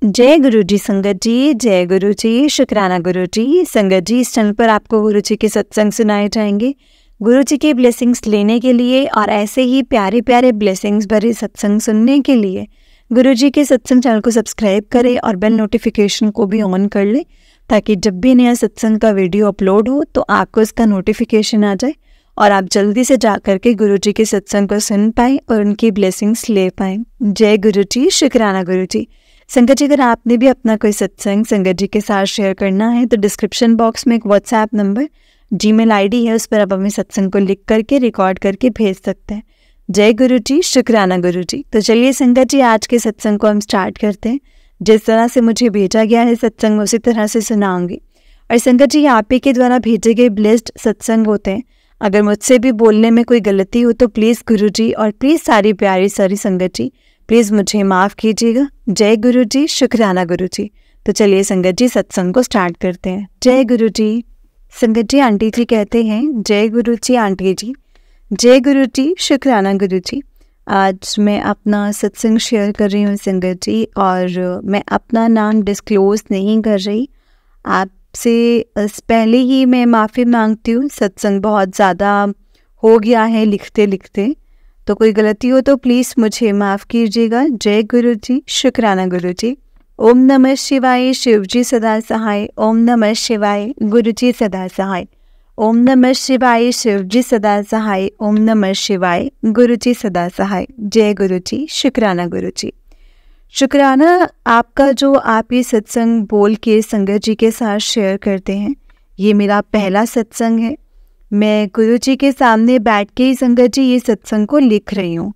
जय गुरु जी संगत जी, जय गुरु जी, शुक्राना गुरु जी। संगत जी, इस चैनल पर आपको गुरु जी के सत्संग सुनाए जाएंगे। गुरु जी के ब्लेसिंग्स लेने के लिए और ऐसे ही प्यारे प्यारे ब्लेसिंग्स भरे सत्संग सुनने के लिए गुरु जी के सत्संग चैनल को सब्सक्राइब करें और बेल नोटिफिकेशन को भी ऑन कर लें, ताकि जब भी नया सत्संग का वीडियो अपलोड हो तो आपको इसका नोटिफिकेशन आ जाए और आप जल्दी से जा करके गुरु जी के सत्संग को सुन पाएँ और उनकी ब्लेसिंग्स ले पाएँ। जय गुरु जी, शुक्राना गुरु जी। संगत जी, अगर आपने भी अपना कोई सत्संग संगत जी के साथ शेयर करना है तो डिस्क्रिप्शन बॉक्स में एक व्हाट्सएप नंबर, जीमेल आईडी है, उस पर आप हमें सत्संग को लिख करके रिकॉर्ड करके भेज सकते हैं। जय गुरु जी, शुक्राना गुरु जी। तो चलिए संगत जी, आज के सत्संग को हम स्टार्ट करते हैं। जिस तरह से मुझे भेजा गया है सत्संग, उसी तरह से सुनाऊंगी। और संगत जी, आप ही के द्वारा भेजे गए ब्लेस्ड सत्संग होते हैं। अगर मुझसे भी बोलने में कोई गलती हो तो प्लीज़ गुरु जी और प्लीज़ सारी प्यारी सारी संगत जी, प्लीज़ मुझे माफ़ कीजिएगा। जय गुरु जी, शुक्राना गुरु जी। तो चलिए संगत जी, सत्संग को स्टार्ट करते हैं। जय गुरु जी। संगत जी, आंटी जी कहते हैं जय गुरु जी आंटी जी। जय गुरु जी, शुक्राना गुरु जी। आज मैं अपना सत्संग शेयर कर रही हूँ संगत जी, और मैं अपना नाम डिस्क्लोज़ नहीं कर रही। आपसे पहले ही मैं माफ़ी मांगती हूँ, सत्संग बहुत ज़्यादा हो गया है लिखते लिखते, तो कोई गलती हो तो प्लीज़ मुझे माफ़ कीजिएगा। जय गुरु जी, शुक्राना गुरु जी। ओम नमः शिवाय, शिव जी सदा सहाय। ओम नमः शिवाय, गुरु जी सदा सहाय। ओम नमः शिवाय, शिव जी सदा सहाय। ओम नमः शिवाय, गुरु जी सदा सहाय। जय गुरु जी, शुक्राना गुरु जी। शुक्राना आपका, जो आप ये सत्संग बोल के संगत जी के साथ शेयर करते हैं। ये मेरा पहला सत्संग है। मैं गुरु जी के सामने बैठ के ही संगत जी ये सत्संग को लिख रही हूँ।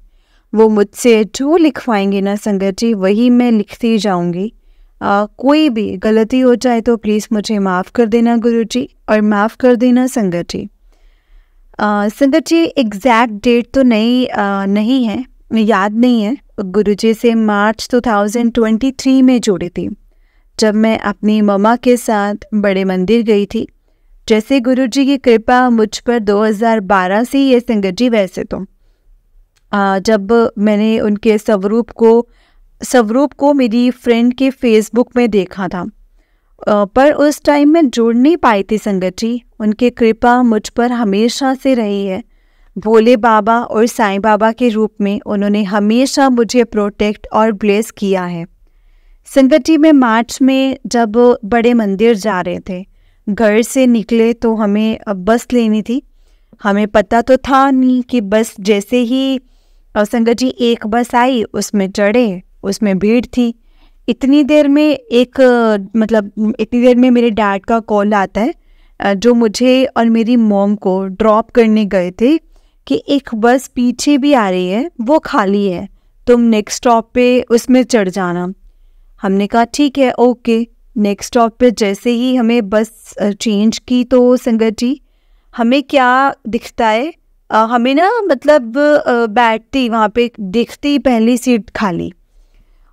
वो मुझसे जो लिखवाएंगे ना संगत जी, वही मैं लिखती जाऊँगी। कोई भी गलती हो जाए तो प्लीज़ मुझे माफ़ कर देना गुरु जी, और माफ़ कर देना संगत जी। संगत जी, एग्जैक्ट डेट तो नहीं है, याद नहीं है। गुरु जी से मार्च 2023 में जुड़ी थी, जब मैं अपनी मम्मा के साथ बड़े मंदिर गई थी। जैसे गुरु जी की कृपा मुझ पर 2012 से ही है संगत जी। वैसे तो जब मैंने उनके स्वरूप को मेरी फ्रेंड के फेसबुक में देखा था, पर उस टाइम मैं जुड़ नहीं पाई थी संगत जी। उनकी कृपा मुझ पर हमेशा से रही है। भोले बाबा और साईं बाबा के रूप में उन्होंने हमेशा मुझे प्रोटेक्ट और ब्लेस किया है संगत जी। मैं मार्च में जब बड़े मंदिर जा रहे थे, घर से निकले तो हमें बस लेनी थी। हमें पता तो था नहीं कि बस जैसे ही संगत जी एक बस आई, उसमें चढ़े, उसमें भीड़ थी। इतनी देर में मेरे डैड का कॉल आता है, जो मुझे और मेरी मॉम को ड्रॉप करने गए थे, कि एक बस पीछे भी आ रही है, वो खाली है, तुम नेक्स्ट स्टॉप पे उसमें चढ़ जाना। हमने कहा ठीक है, ओके। नेक्स्ट स्टॉप पे जैसे ही हमें बस चेंज की तो संगत जी, हमें क्या दिखता है, हमें ना बैठती वहाँ पे दिखती पहली सीट खाली,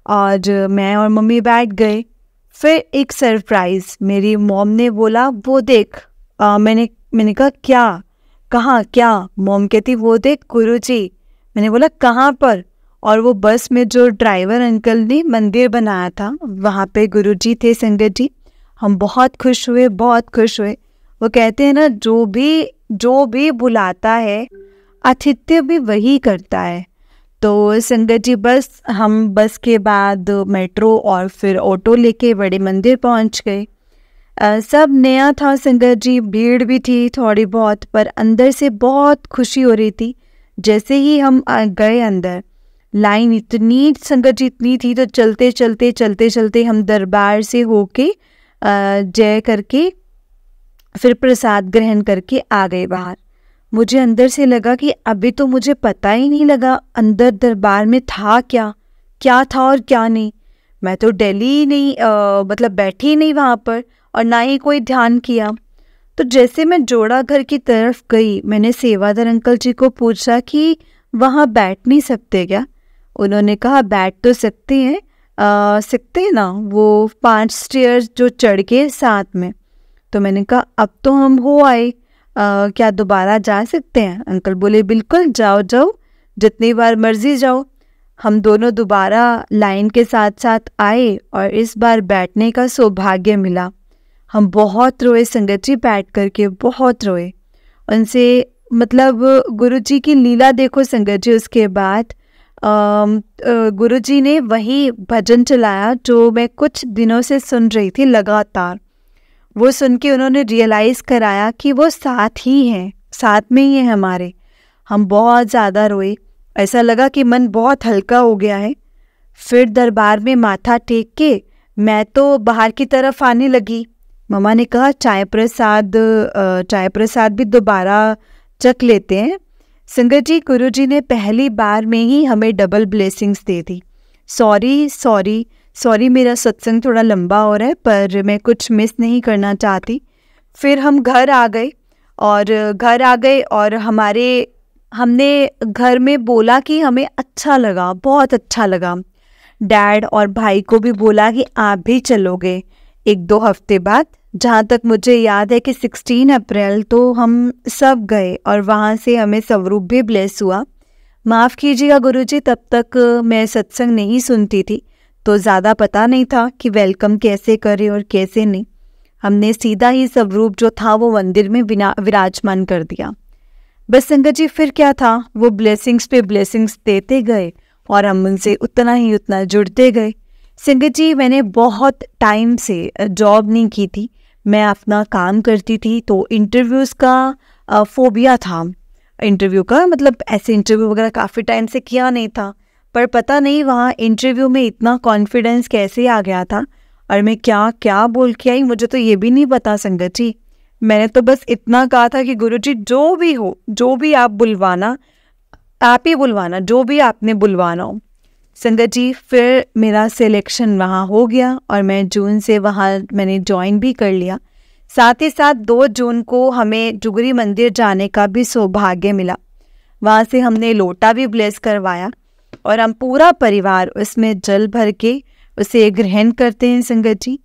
और मैं और मम्मी बैठ गए। फिर एक सरप्राइज़, मेरी मॉम ने बोला वो देख। मैंने कहा क्या, कहाँ, क्या? मॉम कहती वो देख गुरु जी। मैंने बोला कहाँ पर? और वो बस में जो ड्राइवर अंकल ने मंदिर बनाया था, वहाँ पे गुरु जी थे संगत जी। हम बहुत खुश हुए, बहुत खुश हुए। वो कहते हैं ना, जो भी बुलाता है आतिथ्य भी वही करता है। तो संगत जी, हम बस के बाद मेट्रो और फिर ऑटो लेके बड़े मंदिर पहुँच गए। सब नया था संगत जी, भीड़ भी थी थोड़ी बहुत, पर अंदर से बहुत खुशी हो रही थी। जैसे ही हम गए अंदर, लाइन इतनी संगत जी इतनी थी, तो चलते चलते हम दरबार से होके जय करके फिर प्रसाद ग्रहण करके आ गए बाहर। मुझे अंदर से लगा कि अभी तो मुझे पता ही नहीं लगा अंदर दरबार में था क्या था और क्या नहीं। मैं तो दिल्ली नहीं बैठी नहीं वहाँ पर, और ना ही कोई ध्यान किया। तो जैसे मैं जोड़ा घर की तरफ गई, मैंने सेवादार अंकल जी को पूछा कि वहाँ बैठ नहीं सकते क्या? उन्होंने कहा बैठ तो सकते हैं, ना, वो 5 स्टेयर्स जो चढ़ के साथ में। तो मैंने कहा अब तो हम हो आए, क्या दोबारा जा सकते हैं? अंकल बोले बिल्कुल, जाओ जितनी बार मर्जी जाओ। हम दोनों दोबारा लाइन के साथ साथ आए और इस बार बैठने का सौभाग्य मिला। हम बहुत रोए संगत जी, बैठ करके बहुत रोए। उनसे मतलब गुरुजी की लीला देखो संगत जी। उसके बाद गुरुजी ने वही भजन चलाया जो मैं कुछ दिनों से सुन रही थी लगातार। वो सुन के उन्होंने रियलाइज़ कराया कि वो साथ ही हैं, साथ में ही हैं हमारे। हम बहुत ज़्यादा रोए, ऐसा लगा कि मन बहुत हल्का हो गया है। फिर दरबार में माथा टेक के मैं तो बाहर की तरफ आने लगी। मम्मा ने कहा चाय प्रसाद भी दोबारा चख लेते हैं। संगत जी, गुरुजी ने पहली बार में ही हमें डबल ब्लेसिंग्स दे दी। सॉरी मेरा सत्संग थोड़ा लंबा हो रहा है, पर मैं कुछ मिस नहीं करना चाहती। फिर हम घर आ गए और हमने घर में बोला कि हमें अच्छा लगा, बहुत अच्छा लगा। डैड और भाई को भी बोला कि आप भी चलोगे 1-2 हफ्ते बाद। जहाँ तक मुझे याद है कि 16 अप्रैल तो हम सब गए और वहाँ से हमें स्वरूप भी ब्लेस हुआ। माफ़ कीजिएगा गुरुजी, तब तक मैं सत्संग नहीं सुनती थी तो ज़्यादा पता नहीं था कि वेलकम कैसे करें और कैसे नहीं। हमने सीधा ही स्वरूप जो था वो मंदिर में विराजमान कर दिया। बस संगत जी, फिर क्या था, वो ब्लेसिंग्स पे ब्लेसिंग्स देते गए और हम उनसे उतना जुड़ते गए। संगत जी, मैंने बहुत टाइम से जॉब नहीं की थी, मैं अपना काम करती थी। तो इंटरव्यूज़ का फोबिया था। इंटरव्यू का मतलब ऐसे इंटरव्यू वगैरह काफ़ी टाइम से किया नहीं था, पर पता नहीं वहाँ इंटरव्यू में इतना कॉन्फिडेंस कैसे आ गया था और मैं क्या क्या बोल के आई, मुझे तो ये भी नहीं पता संगत जी। मैंने तो बस इतना कहा था कि गुरुजी जो भी हो, जो भी आप बुलवाना, आप ही बुलवाना, जो भी आपने बुलवाना हो। संगत जी, फिर मेरा सिलेक्शन वहाँ हो गया और मैं जून से वहाँ मैंने ज्वाइन भी कर लिया। साथ ही साथ 2 जून को हमें जुगरी मंदिर जाने का भी सौभाग्य मिला। वहाँ से हमने लोटा भी ब्लेस करवाया और हम पूरा परिवार उसमें जल भर के उसे ग्रहण करते हैं संगत जी।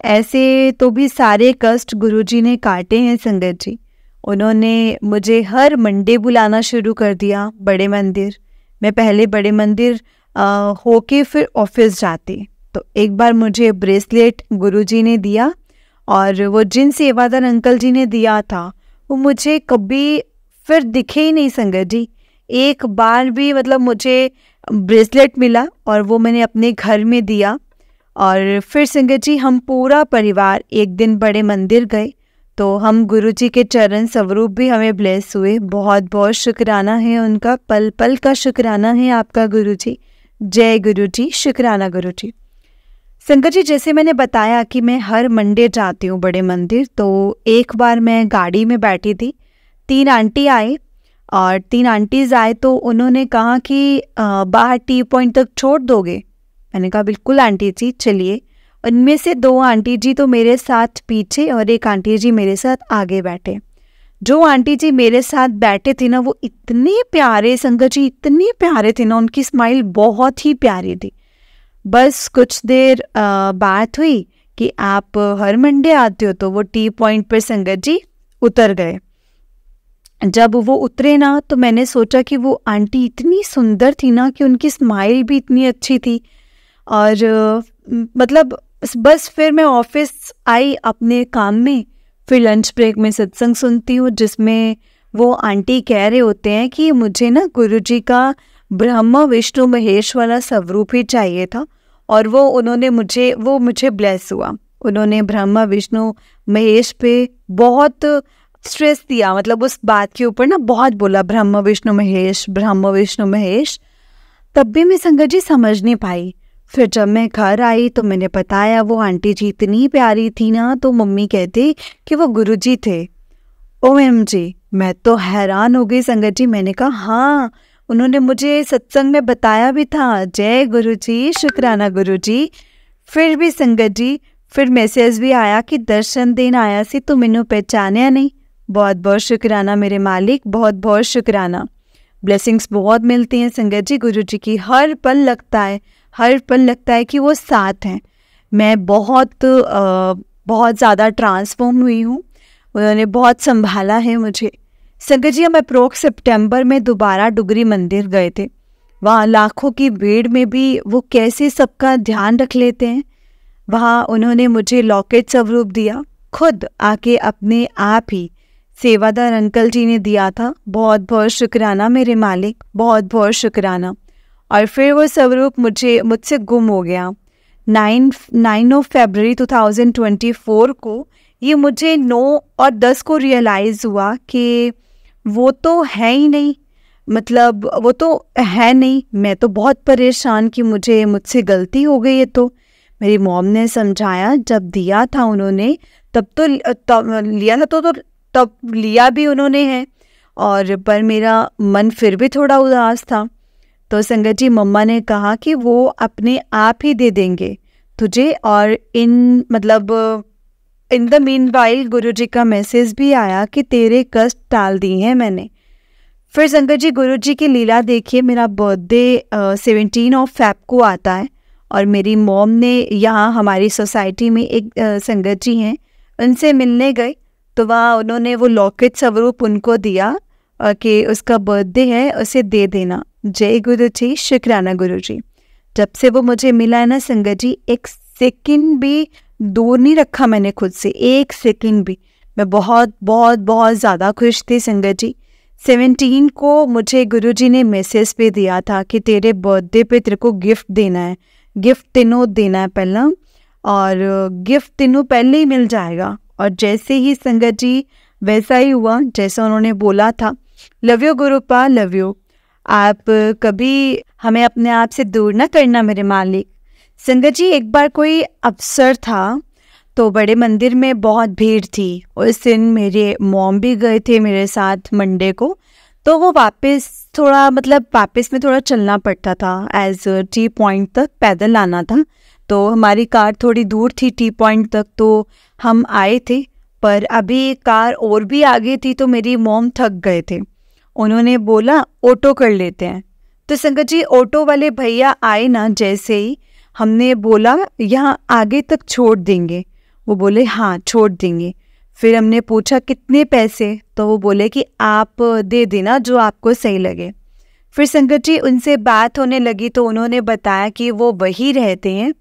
ऐसे तो भी सारे कष्ट गुरुजी ने काटे हैं संगत जी। उन्होंने मुझे हर मंडे बुलाना शुरू कर दिया बड़े मंदिर। मैं पहले बड़े मंदिर होके फिर ऑफिस जाती। तो एक बार मुझे ब्रेसलेट गुरुजी ने दिया और वो जिन सेवादार अंकल जी ने दिया था वो मुझे कभी फिर दिखे ही नहीं संगत जी। एक बार भी मतलब मुझे ब्रेसलेट मिला और वो मैंने अपने घर में दिया। और फिर संगत जी, हम पूरा परिवार एक दिन बड़े मंदिर गए तो हम गुरुजी के चरण स्वरूप भी हमें ब्लेस हुए। बहुत बहुत शुक्राना है उनका, पल पल का शुक्राना है आपका गुरुजी। जय गुरुजी, शुक्राना गुरुजी। संगत जी, जैसे मैंने बताया कि मैं हर मंडे जाती हूँ बड़े मंदिर, तो एक बार मैं गाड़ी में बैठी थी, 3 आंटी आए और 3 आंटीज़ आए तो उन्होंने कहा कि बाहर टी पॉइंट तक छोड़ दोगे। मैंने कहा बिल्कुल आंटी जी, चलिए। उनमें से 2 आंटी जी तो मेरे साथ पीछे और एक आंटी जी मेरे साथ आगे बैठे। जो आंटी जी मेरे साथ बैठे थे ना, वो इतने प्यारे संगत जी, इतने प्यारे थे ना, उनकी स्माइल बहुत ही प्यारी थी। बस कुछ देर बात हुई कि आप हर मंडे आते हो, तो वो टी पॉइंट पर संगत जी उतर गए। जब वो उतरे ना तो मैंने सोचा कि वो आंटी इतनी सुंदर थी ना कि उनकी स्माइल भी इतनी अच्छी थी। और मतलब बस फिर मैं ऑफिस आई अपने काम में। फिर लंच ब्रेक में सत्संग सुनती हूँ जिसमें वो आंटी कह रहे होते हैं कि मुझे ना गुरुजी का ब्रह्मा विष्णु महेश वाला स्वरूप ही चाहिए था और उन्होंने मुझे ब्लेस हुआ। उन्होंने ब्रह्मा विष्णु महेश पे बहुत स्ट्रेस दिया, मतलब उस बात के ऊपर ना बहुत बोला, ब्रह्मा विष्णु महेश। तब भी मैं संगत जी समझ नहीं पाई। फिर जब मैं घर आई तो मैंने बताया, वो आंटी जी इतनी प्यारी थी ना, तो मम्मी कहती कि वो गुरुजी थे। OMG, मैं तो हैरान हो गई संगत जी। मैंने कहा हाँ, उन्होंने मुझे सत्संग में बताया भी था। जय गुरुजी, शुक्राना गुरुजी। फिर भी संगत जी, फिर मैसेज भी आया कि दर्शन देन आया सी तो मैनू पहचानिया नहीं। बहुत बहुत शुक्राना मेरे मालिक, बहुत बहुत शुक्राना। ब्लेसिंग्स बहुत मिलती हैं संगत जी गुरुजी की। हर पल लगता है कि वो साथ हैं। मैं बहुत ज़्यादा ट्रांसफॉर्म हुई हूँ। उन्होंने बहुत संभाला है मुझे। संगत जी, हम अप्रोक्स सितंबर में दोबारा डुगरी मंदिर गए थे। वहाँ लाखों की भीड़ में भी वो कैसे सबका ध्यान रख लेते हैं। वहाँ उन्होंने मुझे लॉकेट स्वरूप दिया, खुद आके अपने आप ही सेवादार अंकल जी ने दिया था। बहुत बहुत शुक्राना मेरे मालिक, बहुत बहुत शुक्राना। और फिर वो स्वरूप मुझसे गुम हो गया। 9 फरवरी 2024 को ये मुझे 9 और 10 को रियलाइज़ हुआ कि वो तो है ही नहीं, मतलब वो तो है नहीं। मैं तो बहुत परेशान कि मुझसे गलती हो गई है। तो मेरी मॉम ने समझाया, जब दिया था उन्होंने तब लिया था तो तब लिया भी उन्होंने है। और पर मेरा मन फिर भी थोड़ा उदास था। तो संगत जी, मम्मा ने कहा कि वो अपने आप ही दे देंगे तुझे। और इन द मीनवाइल गुरुजी का मैसेज भी आया कि तेरे कष्ट टाल दिए हैं मैंने। फिर संगत जी, गुरुजी की लीला देखिए, मेरा बर्थडे 17 फेब को आता है और मेरी मॉम ने यहाँ हमारी सोसाइटी में एक संगत जी हैं, उनसे मिलने गए। तो वहाँ उन्होंने वो लॉकेट स्वरूप उनको दिया कि उसका बर्थडे है, उसे दे देना। जय गुरु जी, शुक्राना गुरु जी। जब से वो मुझे मिला है ना संगत जी, एक सेकंड भी दूर नहीं रखा मैंने खुद से, एक सेकंड भी। मैं बहुत बहुत बहुत ज़्यादा खुश थी संगत जी। 17 को मुझे गुरुजी ने मैसेज पे दिया था कि तेरे बर्थडे पे तेरे को गिफ्ट देना है, गिफ्ट तीनों देना है पहला, और गिफ्ट तीनों पहले ही मिल जाएगा। और जैसे ही संगत जी वैसा ही हुआ जैसा उन्होंने बोला था। Love you गुरुपा, love you. आप कभी हमें अपने आप से दूर ना करना मेरे मालिक। संगत जी, एक बार कोई अवसर था तो बड़े मंदिर में बहुत भीड़ थी। उस दिन मेरे मॉम भी गए थे मेरे साथ मंडे को। तो वो वापस में थोड़ा चलना पड़ता था, एज टी पॉइंट तक पैदल आना था। तो हमारी कार थोड़ी दूर थी टी पॉइंट तक, तो हम आए थे। पर अभी कार और भी आगे थी तो मेरी मॉम थक गए थे। उन्होंने बोला ऑटो कर लेते हैं। तो संगत जी, ऑटो वाले भैया आए ना, जैसे ही हमने बोला यहाँ आगे तक छोड़ देंगे, वो बोले हाँ छोड़ देंगे। फिर हमने पूछा कितने पैसे, तो वो बोले कि आप दे देना जो आपको सही लगे। फिर संगत जी उनसे बात होने लगी तो उन्होंने बताया कि वो वही रहते हैं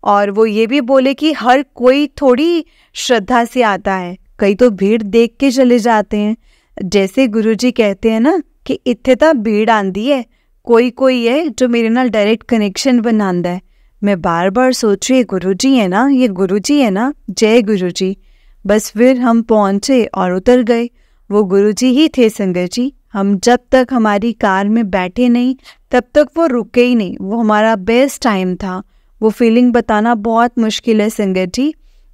और वो ये भी बोले कि हर कोई थोड़ी श्रद्धा से आता है, कई तो भीड़ देख के चले जाते हैं। जैसे गुरुजी कहते हैं ना कि इत्थे तां भीड़ आंदी है, कोई है जो मेरे नाल डायरेक्ट कनेक्शन बनांदा है। मैं बार बार सोच रही गुरुजी है ना, ये गुरुजी है ना, जय गुरुजी। बस फिर हम पहुँचे और उतर गए। वो गुरुजी ही थे संगत जी। हम जब तक हमारी कार में बैठे नहीं तब तक वो रुके ही नहीं। वो हमारा बेस्ट टाइम था। वो फीलिंग बताना बहुत मुश्किल है संगत जी।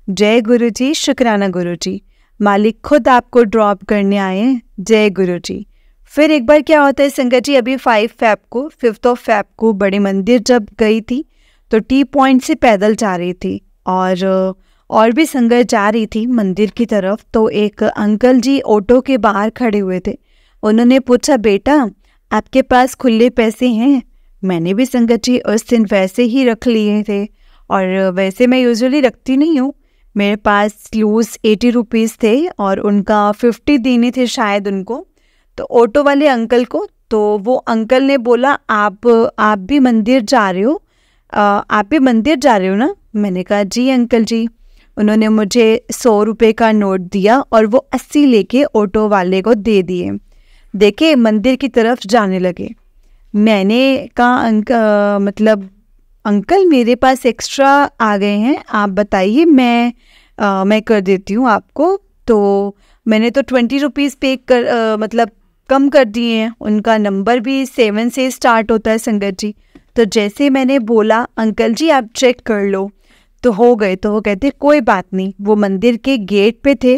जय गुरुजी, शुक्राना गुरुजी। मालिक खुद आपको ड्रॉप करने आए हैं। जय गुरुजी। फिर एक बार क्या होता है संगत जी, अभी 5 फेब को बड़े मंदिर जब गई थी तो टी पॉइंट से पैदल जा रही थी और भी संगत जा रही थी मंदिर की तरफ। तो एक अंकल जी ऑटो के बाहर खड़े हुए थे। उन्होंने पूछा, बेटा आपके पास खुले पैसे हैं? मैंने भी संगत जी उस दिन वैसे ही रख लिए थे, और वैसे मैं यूजुअली रखती नहीं हूँ। मेरे पास लूज 80 रुपीज़ थे और उनका 50 देने थे शायद उनको, तो ऑटो वाले अंकल को। तो वो अंकल ने बोला, आप भी मंदिर जा रहे हो? आप भी मंदिर जा रहे हो ना? मैंने कहा जी अंकल जी। उन्होंने मुझे 100 रुपये का नोट दिया और वो 80 लेके ऑटो वाले को दे दिए। देखे मंदिर की तरफ जाने लगे। मैंने कहा अंकल मेरे पास एक्स्ट्रा आ गए हैं, आप बताइए, मैं कर देती हूँ आपको। तो मैंने तो 20 रुपीज़ पे कम कर दिए हैं। उनका नंबर भी 7 से स्टार्ट होता है संगत जी। तो जैसे मैंने बोला अंकल जी आप चेक कर लो तो हो गए, तो वो कहते कोई बात नहीं। वो मंदिर के गेट पे थे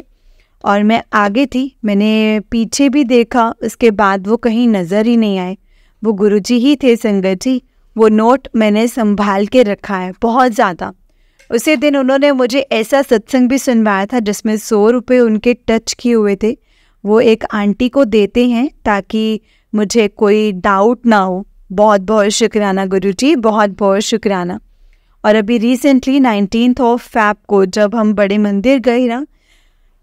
और मैं आगे थी। मैंने पीछे भी देखा, उसके बाद वो कहीं नज़र ही नहीं आए। वो गुरुजी ही थे संगत जी। वो नोट मैंने संभाल के रखा है बहुत ज़्यादा। उसी दिन उन्होंने मुझे ऐसा सत्संग भी सुनवाया था जिसमें 100 रुपये उनके टच किए हुए थे। वो एक आंटी को देते हैं ताकि मुझे कोई डाउट ना हो। बहुत बहुत शुक्राना गुरुजी, बहुत बहुत शुक्राना। और अभी रिसेंटली 19 फेब को जब हम बड़े मंदिर गए ना,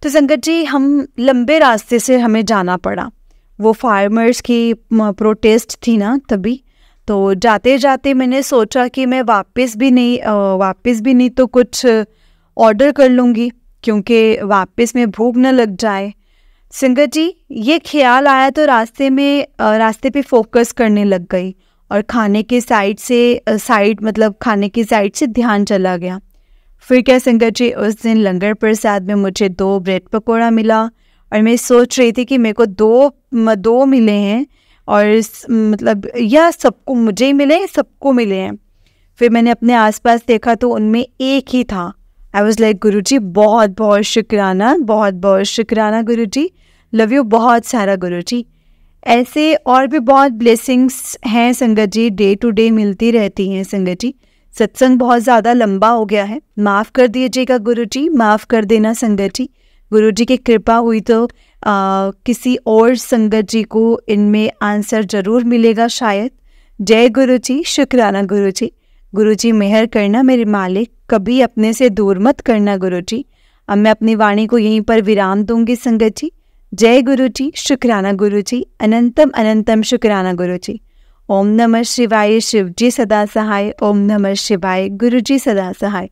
तो संगत जी हम लंबे रास्ते से हमें जाना पड़ा। वो फार्मर्स की प्रोटेस्ट थी ना तभी, तो जाते जाते मैंने सोचा कि मैं वापस भी नहीं तो कुछ ऑर्डर कर लूँगी, क्योंकि वापस में भूख न लग जाए। संगत जी, ये ख्याल आया तो रास्ते पे फोकस करने लग गई और खाने की साइड से ध्यान चला गया। फिर क्या संगत जी, उस दिन लंगर प्रसाद में मुझे 2 ब्रेड पकौड़ा मिला और मैं सोच रही थी कि मेरे को दो मिले हैं और या सबको मुझे ही मिले, सबको मिले हैं। फिर मैंने अपने आसपास देखा तो उनमें एक ही था। आई वॉज लाइक, गुरुजी बहुत बहुत शुक्राना, बहुत बहुत शुक्राना गुरुजी, लव यू बहुत सारा गुरुजी। ऐसे और भी बहुत ब्लेसिंग्स हैं संगत जी, डे टू डे मिलती रहती हैं संगत जी। सत्संग बहुत ज़्यादा लंबा हो गया है, माफ़ कर दीजिएगा गुरुजी, माफ़ कर देना संगत जी। गुरुजी की कृपा हुई तो किसी और संगत जी को इनमें आंसर ज़रूर मिलेगा शायद। जय गुरुजी, शुक्राना गुरुजी। गुरुजी मेहर करना मेरे मालिक, कभी अपने से दूर मत करना गुरुजी। अब मैं अपनी वाणी को यहीं पर विराम दूंगी संगत जी। जय गुरुजी, शुक्राना गुरुजी, अनंतम अनंतम शुक्राना गुरुजी। ओम नमः शिवाय, शिव जी सदा सहाय। ओम नमः शिवाय, गुरुजी सदा सहाय।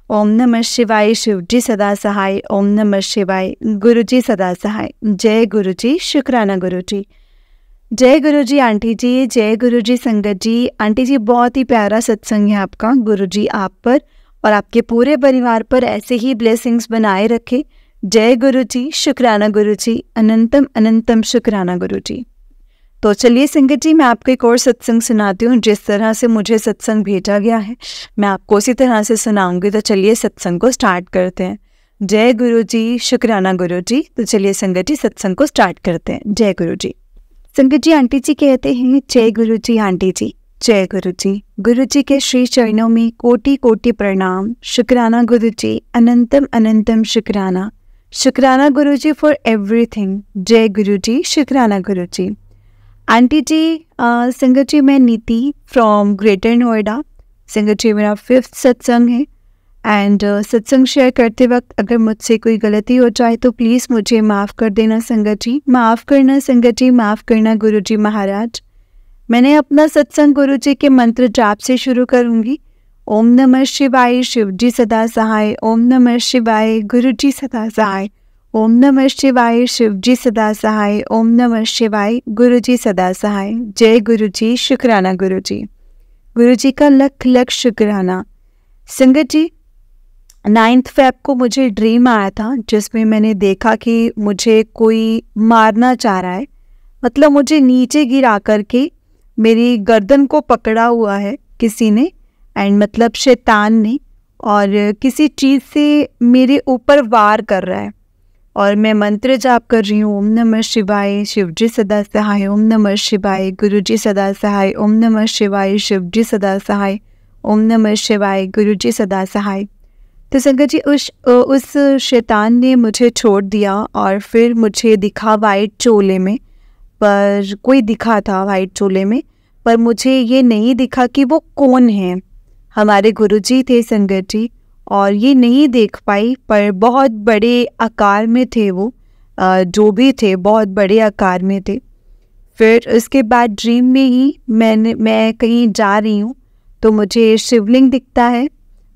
ओम नमः शिवाय, शिव जी सदा सहाय। ओम नमः शिवाय, गुरुजी सदा सहाय। जय गुरुजी, शुक्राना गुरुजी। जय गुरुजी आंटी जी, जय गुरुजी संगत जी। आंटी जी, बहुत ही प्यारा सत्संग है आपका। गुरुजी आप पर और आपके पूरे परिवार पर ऐसे ही ब्लेसिंग्स बनाए रखे। जय गुरुजी, शुक्राना गुरुजी, अनंतम अनंतम शुक्राना गुरुजी। तो चलिए संगत जी, मैं आपको एक और सत्संग सुनाती हूँ। जिस तरह से मुझे सत्संग भेजा गया है मैं आपको उसी तरह से सुनाऊंगी। तो चलिए सत्संग को स्टार्ट करते हैं। जय गुरुजी, शुक्राना गुरुजी। तो चलिए संगत जी, सत्संग को स्टार्ट करते हैं। जय गुरुजी। संगत जी, आंटी जी कहते हैं, जय गुरुजी आंटी जी, जय गुरुजी। गुरुजी के श्री चरणों में कोटि कोटि प्रणाम। शुक्राना गुरुजी, अनंतम अनंतम शुक्राना। शुक्राना गुरुजी फॉर एवरीथिंग। जय गुरुजी, शुक्राना गुरुजी। आंटी जी, संगत जी, मैं नीति फ्रॉम ग्रेटर नोएडा। संगत जी, मेरा 5th सत्संग है एंड सत्संग शेयर करते वक्त अगर मुझसे कोई गलती हो जाए तो प्लीज़ मुझे माफ़ कर देना संगत जी, माफ़ करना संगत जी, माफ़ करना गुरुजी महाराज। मैंने अपना सत्संग गुरुजी के मंत्र जाप से शुरू करूँगी। ओम नमः शिवाय, शिव जी सदा सहाय। ओम नमः शिवाय, गुरुजी सदा सहाय। ओम नमः शिवाय, शिव जी सदा सहाय। ओम नमः शिवाय, गुरुजी सदा सहाय। जय गुरुजी, शुक्राना गुरुजी। गुरुजी का लख लख शुक्राना। संगत जी, 9th फ़ेब को मुझे ड्रीम आया था जिसमें मैंने देखा कि मुझे कोई मारना चाह रहा है। मतलब मुझे नीचे गिरा करके मेरी गर्दन को पकड़ा हुआ है किसी ने, एंड मतलब शैतान ने, और किसी चीज़ से मेरे ऊपर वार कर रहा है। और मैं मंत्र जाप कर रही हूँ, ओम नमः शिवाय, शिव जी सदा सहाय। ओम नमः शिवाय, गुरुजी सदा सहाय। ओम नमः शिवाय, शिव जी सदा सहाय। ओम नमः शिवाय, गुरुजी सदा सहाय। तो संगत जी, उस शैतान ने मुझे छोड़ दिया और फिर मुझे दिखा वाइट चोले में, पर कोई दिखा था वाइट चोले में, पर मुझे ये नहीं दिखा कि वो कौन है। हमारे गुरुजी थे संगत जी, और ये नहीं देख पाई, पर बहुत बड़े आकार में थे वो, जो भी थे बहुत बड़े आकार में थे। फिर उसके बाद ड्रीम में ही मैं कहीं जा रही हूँ तो मुझे शिवलिंग दिखता है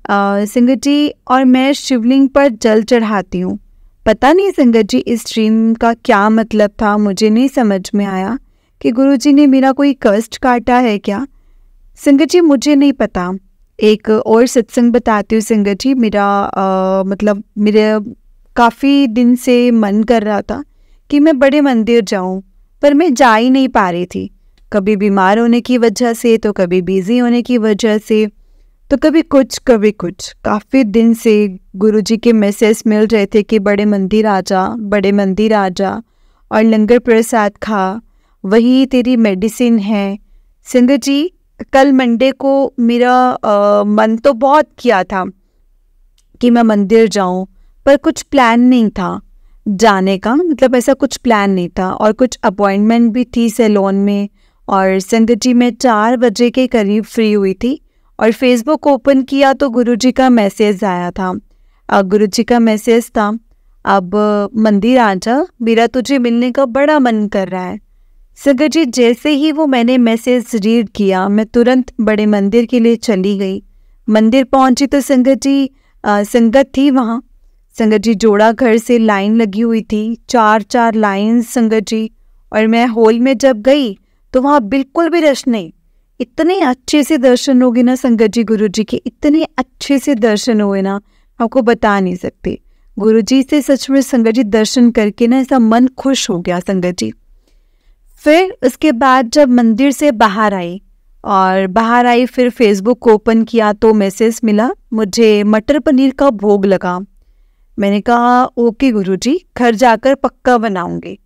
संगत जी, और मैं शिवलिंग पर जल चढ़ाती हूँ। पता नहीं संगत जी इस ड्रीम का क्या मतलब था, मुझे नहीं समझ में आया कि गुरुजी ने मेरा कोई कष्ट काटा है क्या। संगत जी, मुझे नहीं पता। एक और सत्संग बताती हूँ संगत जी। मेरे काफ़ी दिन से मन कर रहा था कि मैं बड़े मंदिर जाऊँ, पर मैं जा ही नहीं पा रही थी। कभी बीमार होने की वजह से, तो कभी बिज़ी होने की वजह से, तो कभी कुछ कभी कुछ। काफ़ी दिन से गुरुजी के मैसेज मिल रहे थे कि बड़े मंदिर आ जा, बड़े मंदिर आ जा और लंगर प्रसाद खा, वही तेरी मेडिसिन है। संगत जी, कल मंडे को मेरा मन तो बहुत किया था कि मैं मंदिर जाऊं, पर कुछ प्लान नहीं था जाने का, मतलब ऐसा कुछ प्लान नहीं था, और कुछ अपॉइंटमेंट भी थी सैलून में। और संगत जी, मैं 4 बजे के करीब फ्री हुई थी और फेसबुक ओपन किया तो गुरुजी का मैसेज आया था। गुरुजी का मैसेज था, अब मंदिर आ जा, मेरा तुझे मिलने का बड़ा मन कर रहा है। संगत जी जैसे ही वो मैंने मैसेज रीड किया, मैं तुरंत बड़े मंदिर के लिए चली गई। मंदिर पहुंची तो संगत जी संगत थी वहाँ। संगत जी जोड़ा घर से लाइन लगी हुई थी, 4-4 लाइन संगत जी। और मैं हॉल में जब गई तो वहाँ बिल्कुल भी रश नहीं। इतने अच्छे से दर्शन हो गए ना संगत जी, गुरु जी के इतने अच्छे से दर्शन हुए ना, आपको बता नहीं सकते। गुरु जी से सच में संगत जी दर्शन करके ना ऐसा मन खुश हो गया संगत जी। फिर उसके बाद जब मंदिर से बाहर आई फिर फेसबुक ओपन किया तो मैसेज मिला, मुझे मटर पनीर का भोग लगा। मैंने कहा ओके गुरुजी, घर जाकर पक्का बनाऊंगी।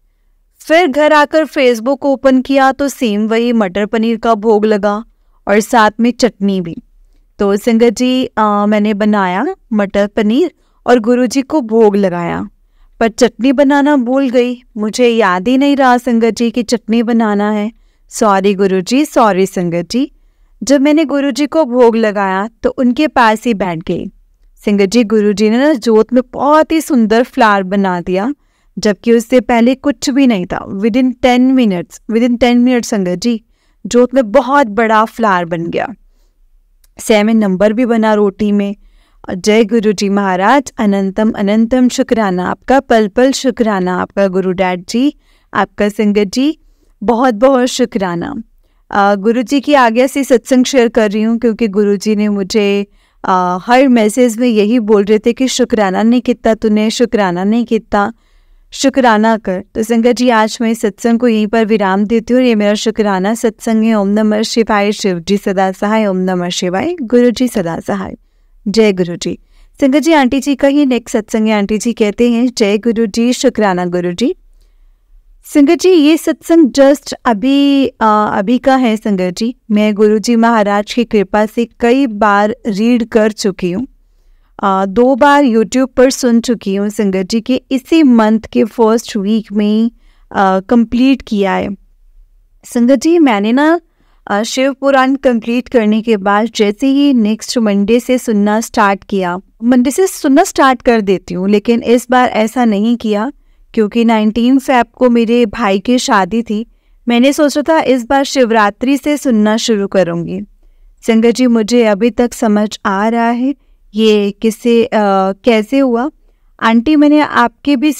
फिर घर आकर फेसबुक ओपन किया तो सेम वही मटर पनीर का भोग लगा और साथ में चटनी भी। तो संगत जी मैंने बनाया मटर पनीर और गुरुजी को भोग लगाया, पर चटनी बनाना भूल गई। मुझे याद ही नहीं रहा संगत जी कि चटनी बनाना है। सॉरी गुरुजी, सॉरी संगत जी। जब मैंने गुरुजी को भोग लगाया तो उनके पास ही बैठ गई। संगत जी गुरुजी ने ना जोत में बहुत ही सुंदर फ्लावर बना दिया, जबकि उससे पहले कुछ भी नहीं था। विदिन 10 मिनट्स संगत जी जोत में बहुत बड़ा फ्लावर बन गया। 7 नंबर भी बना रोटी में। जय गुरु जी महाराज, अनंतम अनंतम शुक्राना आपका, पल पल शुक्राना आपका गुरु डैड जी, आपका संगत जी, बहुत बहुत शुक्राना। गुरु जी की आज्ञा से सत्संग शेयर कर रही हूँ, क्योंकि गुरु जी ने मुझे हर मैसेज में यही बोल रहे थे कि शुक्राना नहीं किया तूने, शुक्राना नहीं किया, शुक्राना कर। तो संगत जी आज मैं सत्संग को यहीं पर विराम देती हूँ। ये मेरा शुक्राना सत्संग है। ओम नमः शिवाय, शिव जी सदा सहाय। ओम नमः शिवाय, गुरु जी सदा सहाय। जय गुरु जी। संगत जी आंटी जी का ही नेक्स्ट सत्संग है। आंटी जी कहते हैं जय गुरु जी, शुक्राना गुरु जी। संगत जी ये सत्संग जस्ट अभी का है संगत जी। मैं गुरु जी महाराज की कृपा से कई बार रीड कर चुकी हूँ, 2 बार यूट्यूब पर सुन चुकी हूँ संगत जी के इसी मंथ के फर्स्ट वीक में कंप्लीट किया है। संगत जी मैंने ना शिव पुराण कंप्लीट करने के बाद जैसे ही नेक्स्ट मंडे से सुनना स्टार्ट किया, मंडे से सुनना स्टार्ट कर देती हूँ, लेकिन इस बार ऐसा नहीं किया क्योंकि 19 फ़रवरी को मेरे भाई की शादी थी। मैंने सोचा था इस बार शिवरात्रि से सुनना शुरू करूँगी। संगत जी मुझे अभी तक समझ आ रहा है ये कैसे हुआ। आंटी मैंने आपके भी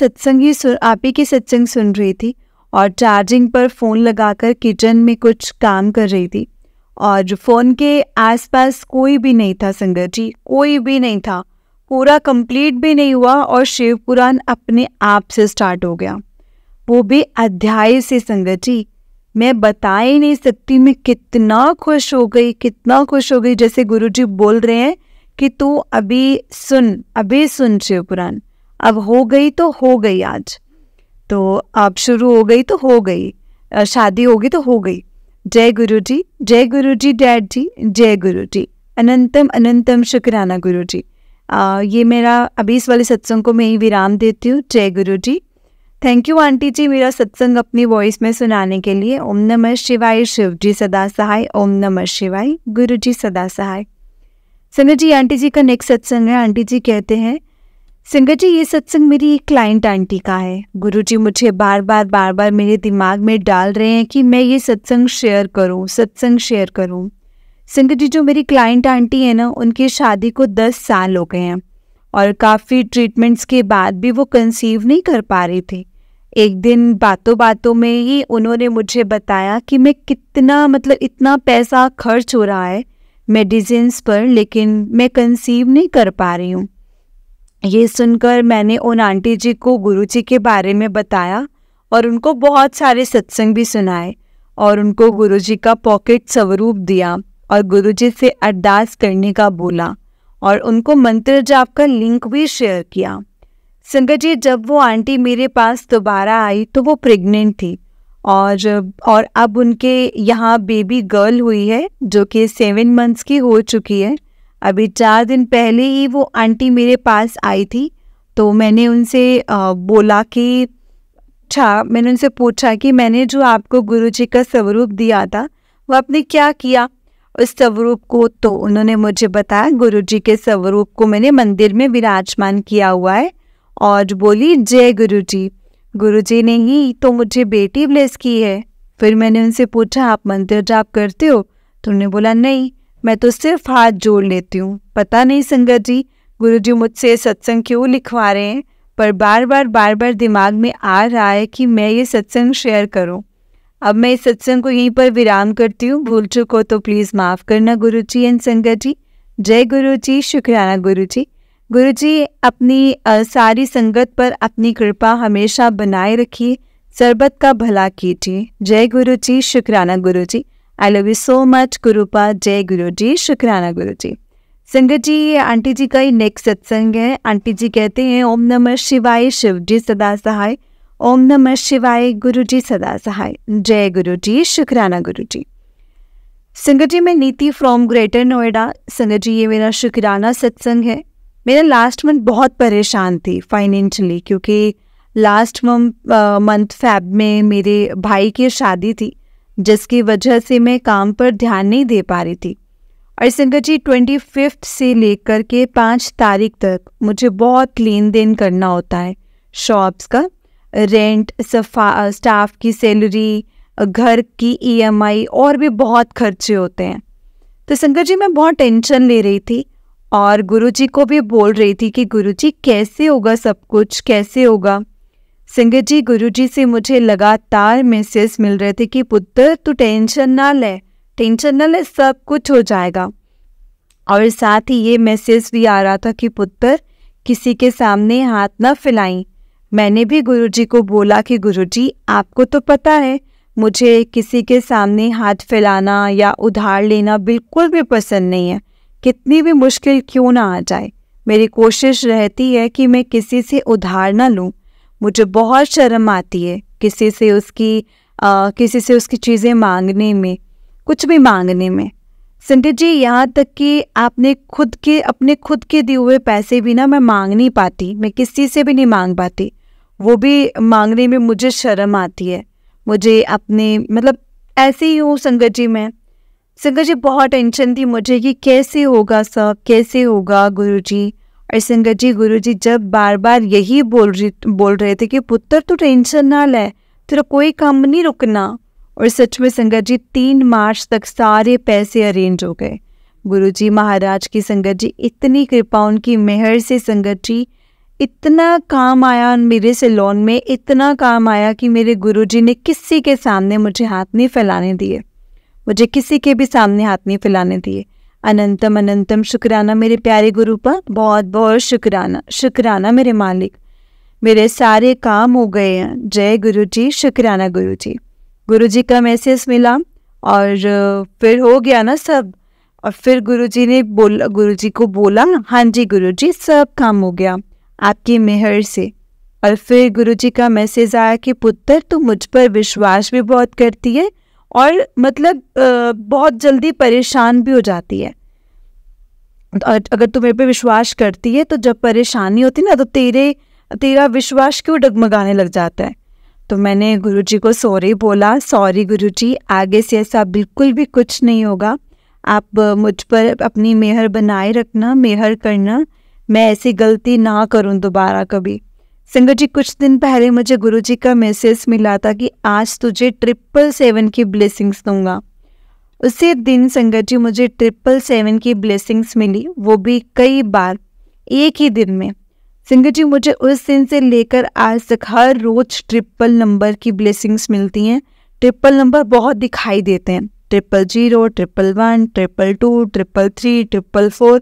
आप ही की सत्संग सुन रही थी और चार्जिंग पर फ़ोन लगाकर किचन में कुछ काम कर रही थी और फ़ोन के आसपास कोई भी नहीं था संगत जी, कोई भी नहीं था। पूरा कंप्लीट भी नहीं हुआ और शिव पुराण अपने आप से स्टार्ट हो गया, वो भी अध्याय से संगत जी। मैं बता ही नहीं सकती मैं कितना खुश हो गई, जैसे गुरुजी बोल रहे हैं कि तू अभी सुन शिव पुराण। अब हो गई तो हो गई, आज तो अब शुरू हो गई तो हो गई, शादी होगी तो हो गई। जय गुरु जी डैड जी, जय गुरु जी, अनंतम अनंतम शुक्राना गुरु जी। ये मेरा अभी इस वाले सत्संग को मैं ही विराम देती हूँ। जय गुरु जी। थैंक यू आंटी जी मेरा सत्संग अपनी वॉइस में सुनाने के लिए। ओम नमः शिवाय, शिव जी सदा सहाय। ओम नमः शिवाय, गुरु जी सदा सहाय। संगत जी आंटी जी का नेक्स्ट सत्संग है। आंटी जी कहते हैं संगत जी ये सत्संग मेरी एक क्लाइंट आंटी का है। गुरु जी मुझे बार बार मेरे दिमाग में डाल रहे हैं कि मैं ये सत्संग शेयर करूँ। संगत जी जो मेरी क्लाइंट आंटी है ना, उनकी शादी को 10 साल हो गए हैं और काफ़ी ट्रीटमेंट्स के बाद भी वो कंसीव नहीं कर पा रही थी। एक दिन बातों में ही उन्होंने मुझे बताया कि मैं इतना पैसा खर्च हो रहा है मेडिसिन्स पर, लेकिन मैं कंसीव नहीं कर पा रही हूँ। ये सुनकर मैंने उन आंटी जी को गुरु जी के बारे में बताया और उनको बहुत सारे सत्संग भी सुनाए और उनको गुरु जी का पॉकेट स्वरूप दिया और गुरु जी से अरदास करने का बोला और उनको मंत्र जाप का लिंक भी शेयर किया। संगत जी जब वो आंटी मेरे पास दोबारा आई तो वो प्रेग्नेंट थी और अब उनके यहाँ बेबी गर्ल हुई है जो कि 7 मंथ्स की हो चुकी है। अभी 4 दिन पहले ही वो आंटी मेरे पास आई थी, तो मैंने उनसे पूछा कि मैंने जो आपको गुरुजी का स्वरूप दिया था वो आपने क्या किया उस स्वरूप को। तो उन्होंने मुझे बताया गुरुजी के स्वरूप को मैंने मंदिर में विराजमान किया हुआ है और बोली जय गुरुजी। गुरुजी ने ही तो मुझे बेटी ब्लेस की है। फिर मैंने उनसे पूछा, आप मंत्र जाप करते हो? तो उन्होंने बोला, नहीं, मैं तो सिर्फ हाथ जोड़ लेती हूँ। पता नहीं संगत जी गुरुजी मुझसे सत्संग क्यों लिखवा रहे हैं, पर बार बार दिमाग में आ रहा है कि मैं ये सत्संग शेयर करूं। अब मैं इस सत्संग को यहीं पर विराम करती हूँ। भूल चुको तो प्लीज़ माफ़ करना गुरुजी एंड संगत जी। जय गुरुजी, शुक्राना गुरुजी। गुरुजी अपनी सारी संगत पर अपनी कृपा हमेशा बनाए रखिए, सरबत का भला कीजिए। जय गुरुजी, शुक्राना Guruji. I love you so much Gurupa. जय गुरुजी, शुक्राना गुरुजी। संगत जी, ये आंटी जी का ही नेक्स्ट सत्संग है। आंटी जी कहते हैं, ओम नमः शिवाय, शिव जी सदा सहाय। ओम नमः शिवाय, गुरु जी सदा सहाय। जय गुरु जी, शुक्राना गुरु जी। संगत जी, मैं नीति फ्रॉम ग्रेटर नोएडा। संगत जी, ये मेरा शुक्राना सत्संग है। मेरा लास्ट मंथ बहुत परेशान थी फाइनेंशियली, क्योंकि लास्ट मंथ फैब में मेरे भाई की शादी थी, जिसकी वजह से मैं काम पर ध्यान नहीं दे पा रही थी। और संगत जी 25 से लेकर के 5 तारीख तक मुझे बहुत लेन देन करना होता है। शॉप्स का रेंट, स्टाफ की सैलरी, घर की EMI और भी बहुत खर्चे होते हैं। तो संगत जी मैं बहुत टेंशन ले रही थी और गुरुजी को भी बोल रही थी कि गुरुजी कैसे होगा सब कुछ, कैसे होगा। संगत जी गुरुजी से मुझे लगातार मैसेज मिल रहे थे कि पुत्र तू टेंशन ना ले, सब कुछ हो जाएगा। और साथ ही ये मैसेज भी आ रहा था कि पुत्र किसी के सामने हाथ ना फैलाई। मैंने भी गुरुजी को बोला कि गुरुजी आपको तो पता है मुझे किसी के सामने हाथ फैलाना या उधार लेना बिल्कुल भी पसंद नहीं है, कितनी भी मुश्किल क्यों ना आ जाए। मेरी कोशिश रहती है कि मैं किसी से उधार ना लूं। मुझे बहुत शर्म आती है किसी से उसकी चीज़ें मांगने में, कुछ भी मांगने में। संगत जी यहाँ तक कि अपने खुद के दिए हुए पैसे भी ना मैं मांग नहीं पाती, मैं किसी से भी नहीं मांग पाती। वो भी मांगने में मुझे शर्म आती है। मुझे अपने ऐसे ही हूँ संगत जी। मैं संगत जी बहुत टेंशन थी मुझे कि कैसे होगा सब, कैसे होगा गुरुजी। और संगत जी गुरुजी जब बार बार यही बोल रहे थे कि पुत्र तू टेंशन ना ले, तेरा कोई काम नहीं रुकना। और सच में संगत जी 3 मार्च तक सारे पैसे अरेंज हो गए। गुरुजी महाराज की संगत जी इतनी कृपा, उनकी मेहर से संगत जी इतना काम आया मेरे से लोन में, इतना काम आया कि मेरे गुरुजी ने किसी के सामने मुझे हाथ नहीं फैलाने दिए, मुझे किसी के भी सामने हाथ नहीं फैलाने दिए। अनंतम अनंतम शुक्राना मेरे प्यारे गुरु पर, बहुत बहुत शुक्राना मेरे मालिक। मेरे सारे काम हो गए हैं। जय गुरुजी, शुक्राना गुरुजी। गुरुजी का मैसेज मिला और फिर हो गया ना सब। और फिर गुरुजी को बोला, हाँ जी गुरुजी सब काम हो गया आपकी मेहर से। और फिर गुरुजी का मैसेज आया कि पुत्र तू मुझ पर विश्वास भी बहुत करती है और बहुत जल्दी परेशान भी हो जाती है। और अगर तू मेरे पे विश्वास करती है तो जब परेशानी होती ना तो तेरा विश्वास क्यों डगमगाने लग जाता है। तो मैंने गुरुजी को सॉरी बोला, सॉरी गुरुजी, आगे से ऐसा बिल्कुल भी कुछ नहीं होगा। आप मुझ पर अपनी मेहर बनाए रखना, मेहर करना, मैं ऐसी गलती ना करूं दोबारा कभी। संगत जी कुछ दिन पहले मुझे गुरुजी का मैसेज मिला था कि आज तुझे 777 की ब्लेसिंग्स दूंगा। उसी दिन संगत जी मुझे 777 की ब्लेसिंग्स मिली, वो भी कई बार एक ही दिन में। संगत जी मुझे उस दिन से लेकर आज तक हर रोज 3 नंबर की ब्लेसिंग्स मिलती हैं। 3 नंबर बहुत दिखाई देते हैं, 000, 111, 222, 333, 444,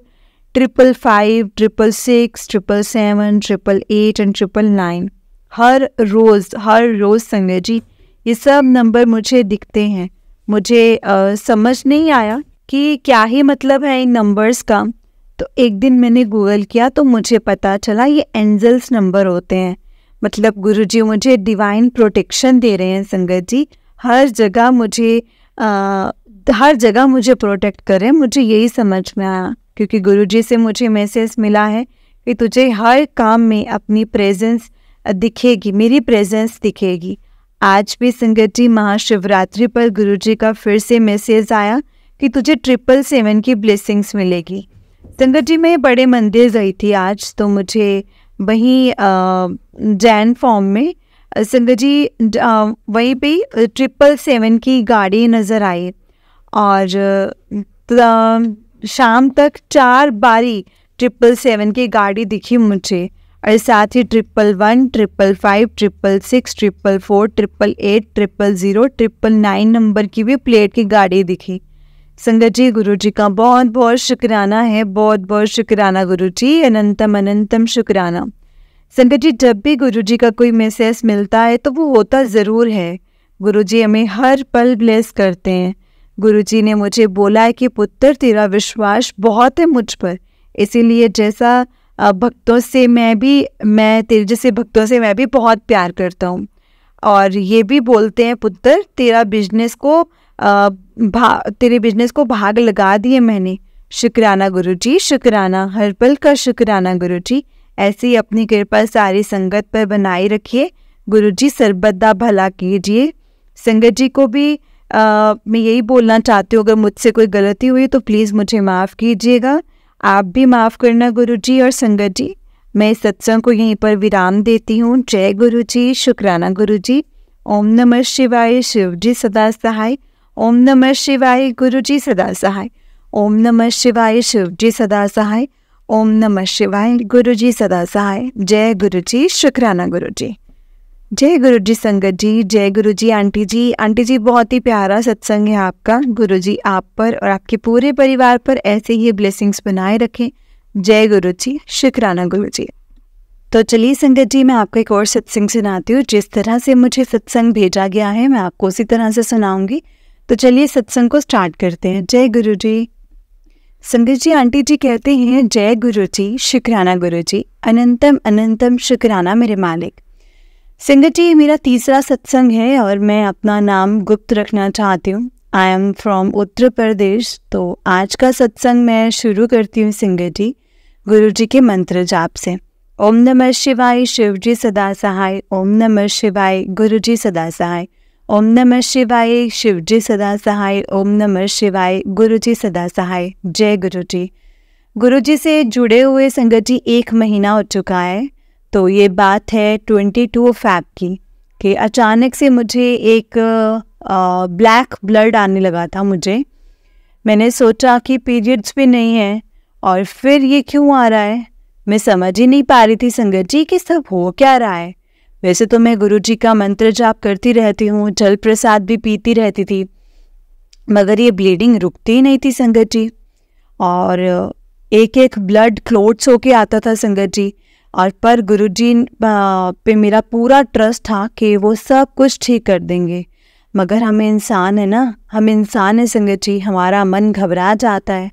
555, 666, 777, 888 एंड 999। हर रोज संगत जी ये सब नंबर मुझे दिखते हैं। मुझे समझ नहीं आया कि क्या ही मतलब है इन नंबर्स का। तो एक दिन मैंने गूगल किया तो मुझे पता चला ये एंजल्स नंबर होते हैं। गुरुजी मुझे डिवाइन प्रोटेक्शन दे रहे हैं संगत जी। हर जगह मुझे प्रोटेक्ट कर रहे हैं। मुझे यही समझ में आया क्योंकि गुरुजी से मुझे मैसेज मिला है कि तुझे हर काम में अपनी प्रेजेंस दिखेगी, मेरी प्रेजेंस दिखेगी। आज भी संगत जी महाशिवरात्रि पर गुरुजी का फिर से मैसेज आया कि तुझे 777 की ब्लेसिंग्स मिलेगी। संगत जी मैं बड़े मंदिर गई थी आज, तो मुझे वहीं जैन फॉर्म में संगत जी वहीं पे 777 की गाड़ी नज़र आई और शाम तक 4 बारी 777 की गाड़ी दिखी मुझे, और साथ ही 111, 555, 666, 444, 888, 000, 999 नंबर की भी प्लेट की गाड़ी दिखी। संगत जी गुरु जी का बहुत बहुत शुक्राना है, बहुत बहुत शुक्राना गुरु जी, अनंतम अनंतम शुक्राना। संगत जी जब भी गुरु जी का कोई मैसेज मिलता है तो वो होता ज़रूर है। गुरु जी हमें हर पल ब्लेस करते हैं। गुरु जी ने मुझे बोला है कि पुत्र तेरा विश्वास बहुत है मुझ पर, इसीलिए जैसा भक्तों से मैं तेरे जैसे भक्तों से मैं भी बहुत प्यार करता हूँ। और ये भी बोलते हैं पुत्र तेरे बिजनेस को भाग लगा दिए मैंने। शुक्राना गुरु जी, शुक्राना, हर पल का शुक्राना गुरु जी। ऐसे ही अपनी कृपा सारी संगत पर बनाए रखिए गुरु जी, सर्वदा भला कीजिए। संगत जी को भी मैं यही बोलना चाहती हूँ, अगर मुझसे कोई गलती हुई तो प्लीज़ मुझे माफ़ कीजिएगा, आप भी माफ़ करना गुरु जी। और संगत जी मैं इस सत्संग को यहीं पर विराम देती हूँ। जय गुरु जी, शुक्राना गुरु जी। ओम नमः शिवाय, शिव जी सदा सहाय। ओम नमः शिवाय, गुरु जी सदा सहाय। ओम नमः शिवाय, शिव जी सदा सहाय। ओम नमः शिवाय, गुरु जी सदा सहाय। जय गुरु जी, शुक्राना गुरु जी। जय गुरु जी संगत जी, जय गुरु जी। आंटी जी बहुत ही प्यारा सत्संग है आपका। गुरु जी आप पर और आपके पूरे परिवार पर ऐसे ही ब्लेसिंग्स बनाए रखें। जय गुरु जी, शुक्राना गुरु जी। तो चलिए संगत जी मैं आपको एक और सत्संग सुनाती हूँ। जिस तरह से मुझे सत्संग भेजा गया है मैं आपको उसी तरह से सुनाऊंगी। तो चलिए सत्संग को स्टार्ट करते हैं। जय गुरु जी। संगत जी आंटी जी कहते हैं जय गुरु जी, शुक्राना गुरु जी, अनंतम अनंतम शुक्राना मेरे मालिक। संगत जी मेरा तीसरा सत्संग है और मैं अपना नाम गुप्त रखना चाहती हूँ। I am from Uttar Pradesh. तो आज का सत्संग मैं शुरू करती हूँ संगत जी गुरु जी के मंत्र जाप से। ओम नमः शिवाय, शिव जी सदा सहाय। ओम नमः शिवाय, गुरु जी सदा सहाय। ओम नमः शिवाय, शिव जी सदा सहाय। ओम नमः शिवाय, गुरु जी सदा सहाय। जय गुरु जी। गुरु जी से जुड़े हुए संगत जी 1 महीना हो चुका है। तो ये बात है 22 फ़रवरी की कि अचानक से मुझे एक ब्लैक ब्लड आने लगा था मुझे। मैंने सोचा कि पीरियड्स भी नहीं है और फिर ये क्यों आ रहा है, मैं समझ ही नहीं पा रही थी संगत जी कि सब हो क्या रहा है। वैसे तो मैं गुरु जी का मंत्र जाप करती रहती हूँ, जल प्रसाद भी पीती रहती थी, मगर ये ब्लीडिंग रुकती ही नहीं थी संगत जी। और एक ब्लड क्लोट्स होके आता था संगत जी। और पर गुरुजी पे मेरा पूरा ट्रस्ट था कि वो सब कुछ ठीक कर देंगे। मगर हम इंसान है ना, हम इंसान है संगत जी, हमारा मन घबरा जाता है।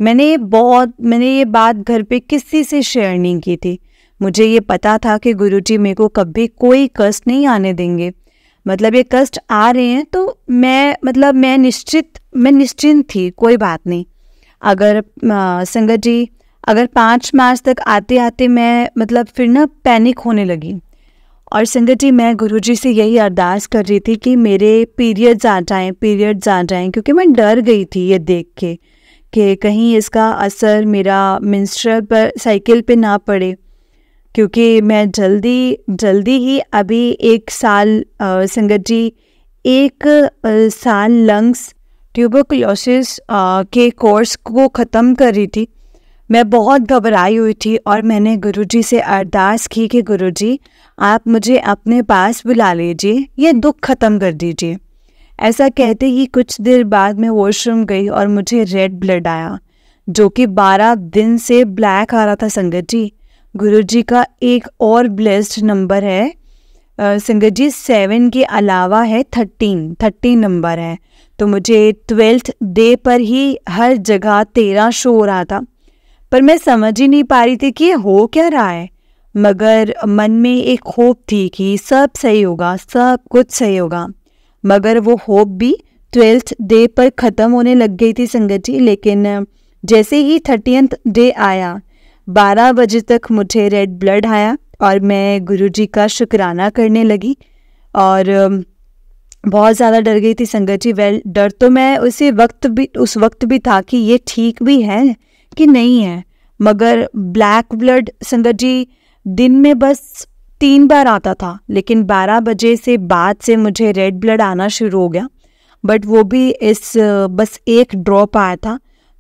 मैंने ये बात घर पे किसी से शेयर नहीं की थी। मुझे ये पता था कि गुरुजी मेरे को कभी कोई कष्ट नहीं आने देंगे। मतलब ये कष्ट आ रहे हैं तो मैं निश्चिंत थी, कोई बात नहीं। अगर संगत जी अगर 5 मार्च तक आते आते मैं फिर ना पैनिक होने लगी। और संगत जी मैं गुरुजी से यही अरदास कर रही थी कि मेरे पीरियड्स आ जाएं, क्योंकि मैं डर गई थी ये देख के कि कहीं इसका असर मेरा मेंस्ट्रुअल पर साइकिल पे ना पड़े। क्योंकि मैं जल्दी ही अभी 1 साल संगत जी 1 साल लंग्स ट्यूबरकुलोसिस के कोर्स को ख़त्म कर रही थी। मैं बहुत घबराई हुई थी और मैंने गुरुजी से अरदास की कि गुरुजी आप मुझे अपने पास बुला लीजिए, ये दुख ख़त्म कर दीजिए। ऐसा कहते ही कुछ देर बाद मैं वॉशरूम गई और मुझे रेड ब्लड आया, जो कि 12 दिन से ब्लैक आ रहा था संगत जी। गुरुजी का एक और ब्लेस्ड नंबर है संगत जी, 7 के अलावा है 13 नंबर है। तो मुझे 12th डे पर ही हर जगह 13 शो हो रहा था, पर मैं समझ ही नहीं पा रही थी कि ये हो क्या रहा है। मगर मन में एक होप थी कि सब सही होगा, सब कुछ सही होगा। मगर वो होप भी 12th डे पर ख़त्म होने लग गई थी संगत जी। लेकिन जैसे ही 30th डे आया, 12 बजे तक मुझे रेड ब्लड आया और मैं गुरुजी का शुक्राना करने लगी। और बहुत ज़्यादा डर गई थी संगत जी। डर तो मैं उस वक्त भी था कि ये ठीक भी है कि नहीं है। मगर ब्लैक ब्लड संगत जी दिन में बस 3 बार आता था, लेकिन 12 बजे से बाद से मुझे रेड ब्लड आना शुरू हो गया, बट वो भी बस 1 ड्रॉप आया था,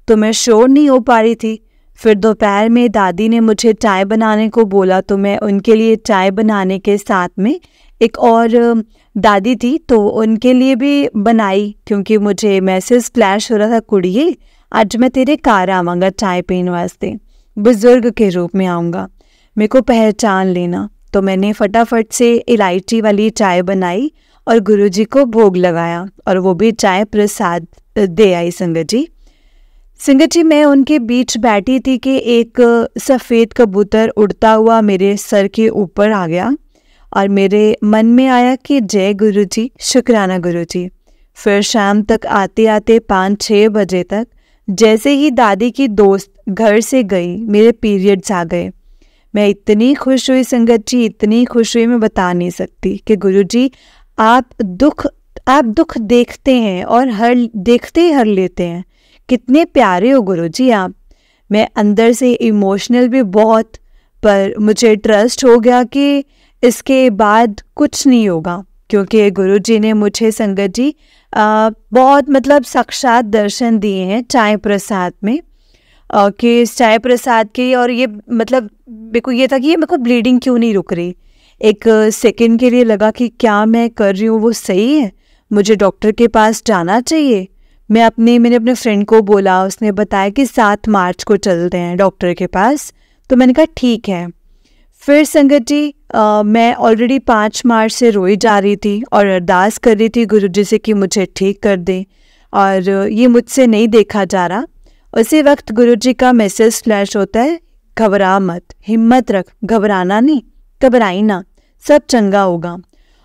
तो मैं श्योर नहीं हो पा रही थी। फिर दोपहर में दादी ने मुझे चाय बनाने को बोला, तो मैं उनके लिए चाय बनाने के साथ में एक और दादी थी तो उनके लिए भी बनाई, क्योंकि मुझे मैसेज फ्लैश हो रहा था, कुड़िए आज मैं तेरे घर आवांगा चाय पीने वास्ते, बुजुर्ग के रूप में आऊँगा, मेरे को पहचान लेना। तो मैंने फटाफट से इलायची वाली चाय बनाई और गुरुजी को भोग लगाया, और वो भी चाय प्रसाद दे आई संगत जी। संगत जी, मैं उनके बीच बैठी थी कि एक सफ़ेद कबूतर उड़ता हुआ मेरे सर के ऊपर आ गया, और मेरे मन में आया कि जय गुरुजी, शुक्राना गुरुजी। फिर शाम तक आते आते 5-6 बजे तक जैसे ही दादी की दोस्त घर से गई, मेरे पीरियड्स आ गए। मैं इतनी खुश हुई संगत जी, इतनी खुश हुई मैं बता नहीं सकती कि गुरुजी आप दुख देखते हैं और देखते ही हर लेते हैं। कितने प्यारे हो गुरुजी आप। मैं अंदर से इमोशनल भी बहुत, पर मुझे ट्रस्ट हो गया कि इसके बाद कुछ नहीं होगा, क्योंकि गुरुजी ने मुझे संगत जी बहुत साक्षात दर्शन दिए हैं चाय प्रसाद में, कि इस चाय प्रसाद के, और ये मेरे को ये था कि ये मेरे को ब्लीडिंग क्यों नहीं रुक रही। एक सेकंड के लिए लगा कि क्या मैं कर रही हूँ वो सही है, मुझे डॉक्टर के पास जाना चाहिए। मैंने अपने फ्रेंड को बोला, उसने बताया कि 7 मार्च को चलते हैं डॉक्टर के पास, तो मैंने कहा ठीक है। फिर संगत जी मैं ऑलरेडी 5 मार्च से रोई जा रही थी और अरदास कर रही थी गुरुजी से कि मुझे ठीक कर दे, और ये मुझसे नहीं देखा जा रहा। उसी वक्त गुरुजी का मैसेज फ्लैश होता है, घबरा मत, हिम्मत रख, घबराना नहीं, घबराई ना, सब चंगा होगा।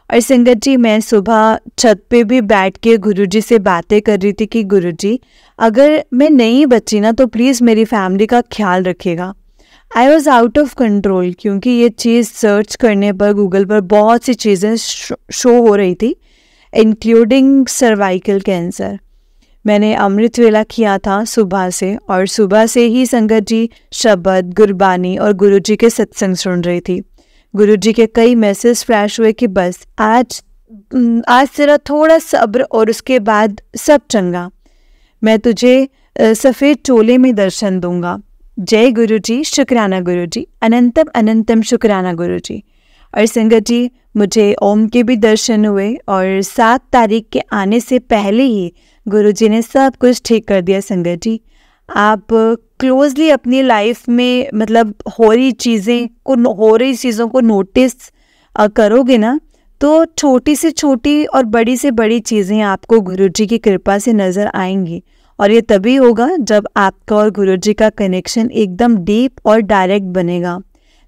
और संगत जी मैं सुबह छत पे भी बैठ के गुरुजी से बातें कर रही थी कि गुरुजी अगर मैं नहीं बची ना तो प्लीज़ मेरी फैमिली का ख्याल रखिएगा। I was out of control, क्योंकि ये चीज़ सर्च करने पर गूगल पर बहुत सी चीज़ें शो हो रही थी, इंक्लूडिंग सर्वाइकल कैंसर। मैंने अमृत वेला किया था सुबह से, और सुबह से ही संगत जी शब्द, गुरबानी और गुरुजी के सत्संग सुन रही थी। गुरुजी के कई मैसेज फ्लैश हुए कि बस आज तेरा थोड़ा सब्र और उसके बाद सब चंगा, मैं तुझे सफ़ेद चोले में दर्शन दूंगा। जय गुरुजी, शुक्राना गुरुजी, अनंतम अनंतम शुक्राना गुरुजी। और संगत जी मुझे ओम के भी दर्शन हुए, और 7 तारीख के आने से पहले ही गुरुजी ने सब कुछ ठीक कर दिया। संगत जी आप क्लोजली अपनी लाइफ में हो रही चीज़ों को नोटिस करोगे ना, तो छोटी से छोटी और बड़ी से बड़ी चीज़ें आपको गुरुजी की कृपा से नज़र आएंगी। और ये तभी होगा जब आपका और गुरुजी का कनेक्शन एकदम डीप और डायरेक्ट बनेगा।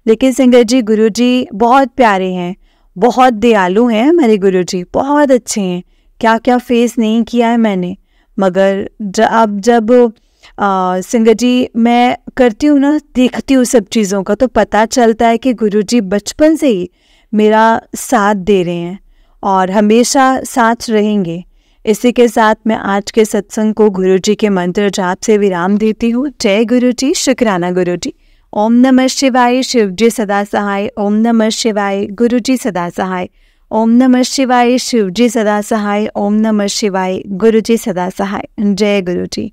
लेकिन संगत जी गुरुजी बहुत प्यारे हैं, बहुत दयालु हैं हमारे गुरुजी, बहुत अच्छे हैं। क्या क्या फेस नहीं किया है मैंने, मगर जब संगत जी मैं करती हूँ ना, देखती हूँ सब चीज़ों का, तो पता चलता है कि गुरुजी बचपन से ही मेरा साथ दे रहे हैं और हमेशा साथ रहेंगे। इसी के साथ मैं आज के सत्संग को गुरुजी के मंत्र जाप से विराम देती हूँ। जय गुरुजी, शुक्राना गुरुजी। ओम नमः शिवाय, शिवजी सदा सहाय। ओम नमः शिवाय, गुरुजी सदा सहाय। ओम नमः शिवाय, शिवजी सदा सहाय। ओम नमः शिवाय, गुरुजी सदा सहाय। जय गुरुजी।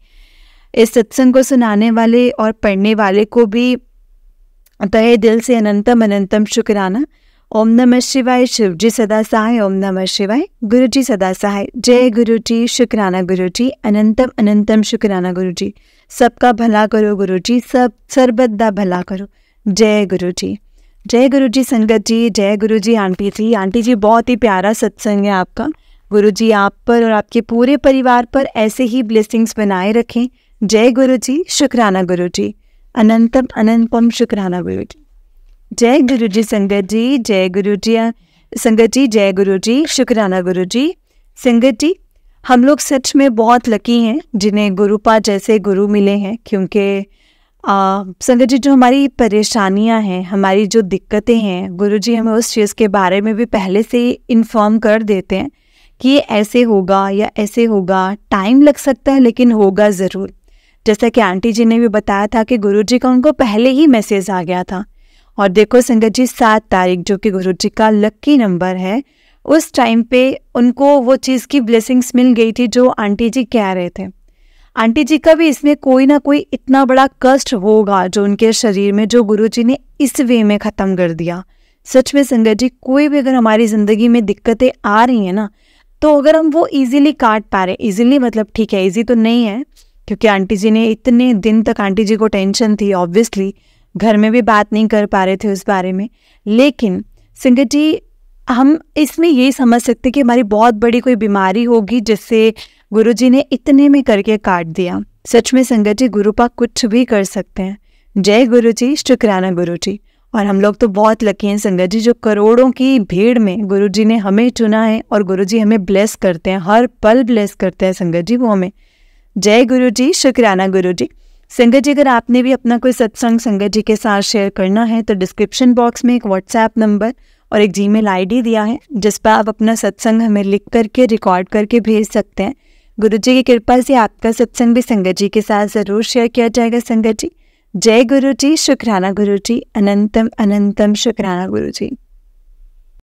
इस सत्संग को सुनाने वाले और पढ़ने वाले को भी तहे दिल से अनंतम अनंतम शुक्राना। ओम नमः शिवाय, शिवजी सदा सहाय। ओम नमः शिवाय, गुरुजी सदा सहाय। जय गुरुजी, शुक्राना गुरुजी, अनंतम अनंतम शुक्राना गुरुजी। सबका भला करो गुरुजी, सब सर्वदा भला करो। जय गुरुजी। जय गुरुजी संगत जी, जय गुरुजी आंटी जी। आंटी जी बहुत ही प्यारा सत्संग है आपका। गुरुजी आप पर और आपके पूरे परिवार पर ऐसे ही ब्लेसिंग्स बनाए रखें। जय गुरुजी, शुक्राना गुरुजी, अनंतम अनंतम शुक्राना गुरुजी। जय गुरुजी संगत जी, जय गुरुजी संगत जी, जय गुरुजी, शुक्राना गुरुजी। संगत जी हम लोग सच में बहुत लकी हैं जिन्हें गुरुपा जैसे गुरु मिले हैं, क्योंकि संगत जी जो हमारी परेशानियां हैं, हमारी जो दिक्कतें हैं, गुरुजी हमें उस चीज़ के बारे में भी पहले से ही इन्फॉर्म कर देते हैं कि ये ऐसे होगा या ऐसे होगा, टाइम लग सकता है लेकिन होगा ज़रूर। जैसा कि आंटी जी ने भी बताया था कि गुरुजी का उनको पहले ही मैसेज आ गया था, और देखो संगत जी 7 तारीख जो कि गुरु जी का लकी नंबर है, उस टाइम पे उनको वो चीज़ की ब्लेसिंग्स मिल गई थी जो आंटी जी कह रहे थे। आंटी जी का भी इसमें कोई ना कोई इतना बड़ा कष्ट होगा जो उनके शरीर में, जो गुरु जी ने इस वे में ख़त्म कर दिया। सच में संगत जी, कोई भी अगर हमारी ज़िंदगी में दिक्कतें आ रही हैं ना, तो अगर हम वो इजीली काट पा रहे, इजीली मतलब ठीक है इजी तो नहीं है, क्योंकि आंटी जी ने इतने दिन तक, आंटी जी को टेंशन थी ऑब्वियसली, घर में भी बात नहीं कर पा रहे थे उस बारे में। लेकिन संगत जी, हम इसमें यही समझ सकते कि हमारी बहुत बड़ी कोई बीमारी होगी जिससे गुरुजी ने इतने में करके काट दिया। सच में संगत जी, गुरु पाक कुछ भी कर सकते हैं। जय गुरु जी, शुक्राना गुरु जी। और हम लोग तो बहुत लकी हैं संगत जी, जो करोड़ों की भीड़ में गुरुजी ने हमें चुना है और गुरुजी हमें ब्लेस करते हैं, हर पल ब्लेस करते हैं संगत जी वो हमें। जय गुरु जी, शुक्राना गुरु जी। संगत जी, अगर आपने भी अपना कोई सत्संग संगत जी के साथ शेयर करना है तो डिस्क्रिप्शन बॉक्स में एक व्हाट्सएप नंबर और एक जीमेल आईडी दिया है, जिस पर आप अपना सत्संग हमें लिख करके रिकॉर्ड करके भेज सकते हैं। गुरु जी की कृपा से आपका सत्संग भी संगत जी के साथ ज़रूर शेयर किया जाएगा संगत जी। जय गुरु जी, शुक्राना गुरु जी, अनंतम अनंतम शुक्राना गुरु जी।